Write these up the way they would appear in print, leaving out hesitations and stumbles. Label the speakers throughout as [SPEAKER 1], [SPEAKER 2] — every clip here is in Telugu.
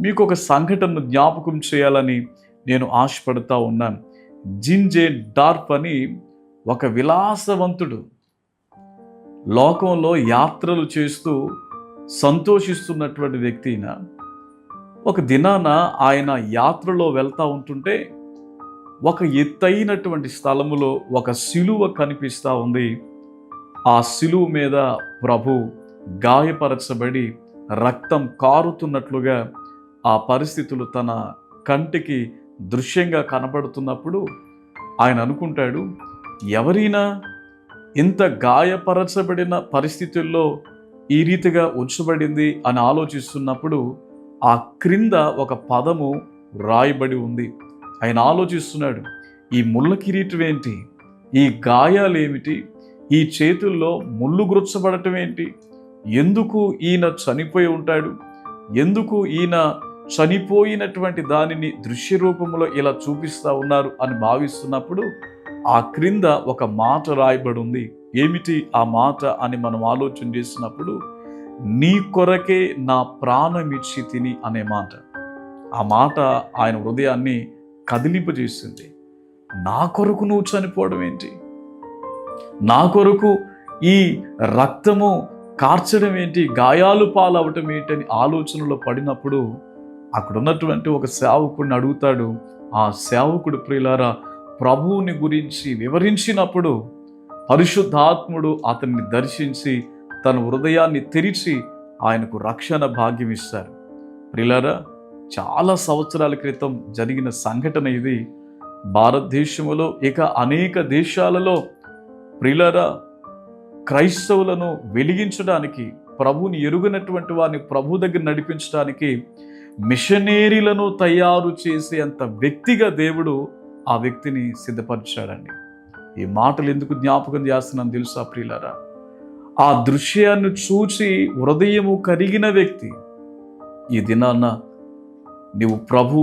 [SPEAKER 1] మీకు ఒక సంఘటనను జ్ఞాపకం చేయాలని నేను ఆశపడుతూ ఉన్నాను. జింజే డార్ప్ అని ఒక విలాసవంతుడు, లోకంలో యాత్రలు చేస్తూ సంతోషిస్తున్నటువంటి వ్యక్తి అయిన ఒక దినాన ఆయన యాత్రలో వెళ్తూ ఉంటుంటే ఒక ఎత్తైనటువంటి స్థలములో ఒక సిలువ కనిపిస్తూ ఉంది. ఆ సిలువ మీద ప్రభు గాయపరచబడి రక్తం కారుతున్నట్లుగా ఆ పరిస్థితులు తన కంటికి దృశ్యంగా కనబడుతున్నప్పుడు ఆయన అనుకుంటాడు, ఎవరైనా ఇంత గాయపరచబడిన పరిస్థితుల్లో ఈ రీతిగా ఉంచబడింది అని ఆలోచిస్తున్నప్పుడు ఆ క్రింద ఒక పదము రాయబడి ఉంది. ఆయన ఆలోచిస్తున్నాడు, ఈ ముళ్ళ కిరీటం ఏంటి, ఈ గాయాలేమిటి, ఈ చేతుల్లో ముళ్ళు గుర్చబడటం ఏంటి, ఎందుకు ఈయన చనిపోయి ఉంటాడు, ఎందుకు ఈయన చనిపోయినటువంటి దానిని దృశ్య రూపంలో ఇలా చూపిస్తూ ఉన్నారు అని భావిస్తున్నప్పుడు ఆ క్రింద ఒక మాట రాయబడి ఉంది. ఏమిటి ఆ మాట అని మనం ఆలోచన చేసినప్పుడు, నీ కొరకే నా ప్రాణమిచ్చి తిని అనే మాట. ఆ మాట ఆయన హృదయాన్ని కదిలింపజేసింది. నా కొరకు నువ్వు చనిపోవడం ఏంటి, నా కొరకు ఈ రక్తము కార్చడం ఏంటి, గాయాలు పాలవటం ఏంటని ఆలోచనలో పడినప్పుడు అక్కడ ఉన్నటువంటి ఒక సేవకుడిని అడుగుతాడు. ఆ సేవకుడు ప్రియులారా ప్రభువుని గురించి వివరించినప్పుడు పరిశుద్ధాత్ముడు అతన్ని దర్శించి తన హృదయాన్ని తెరిచి ఆయనకు రక్షణ భాగ్యం ఇస్తారు. ప్రియులారా, చాలా సంవత్సరాల క్రితం జరిగిన సంఘటన ఇది. భారతదేశంలో ఇక అనేక దేశాలలో ప్రియులారా క్రైస్తవులను వెలిగించడానికి, ప్రభుని ఎరుగనటువంటి వారిని ప్రభు దగ్గర నడిపించడానికి మిషనరీలను తయారు చేసేంత వ్యక్తిగా దేవుడు ఆ వ్యక్తిని సిద్ధపరిచాడండి. ఈ మాటలు ఎందుకు జ్ఞాపకం చేస్తున్నాను తెలుసా ప్రియులారా, ఆ దృశ్యాన్ని చూసి హృదయము కరిగిన వ్యక్తి ఈ దినాన నీవు ప్రభు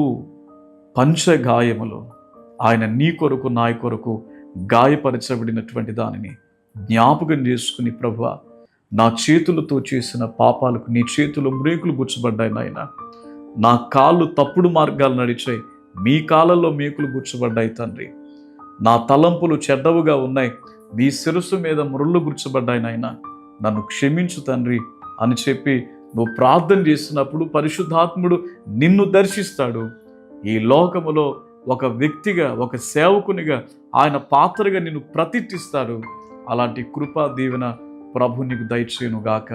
[SPEAKER 1] పంచగాయములో ఆయన నీ కొరకు నా కొరకు గాయపరచబడినటువంటి దానిని జ్ఞాపకం చేసుకుని, ప్రభువా నా చేతులతో చేసిన పాపాలకు నీ చేతులు మ్రేకులు గుచ్చబడ్డాయి నాయన, నా కాళ్ళు తప్పుడు మార్గాలు నడిచాయి, మీ కాళ్ళలో మేకులు గుచ్చబడ్డాయి తండ్రి, నా తలంపులు చెడ్డవుగా ఉన్నాయి, మీ శిరస్సు మీద మురుళ్ళు గుచ్చబడ్డాయి నాయన, నన్ను క్షమించు తండ్రి అని చెప్పి నువ్వు ప్రార్థన చేసినప్పుడు పరిశుద్ధాత్ముడు నిన్ను దర్శిస్తాడు. ఈ లోకములో ఒక వ్యక్తిగా, ఒక సేవకునిగా, ఆయన పాత్రగా నిన్ను ప్రతిష్ఠిస్తాడు. అలాంటి కృపా దీవెన ప్రభు నీకు దయచేయును గాక.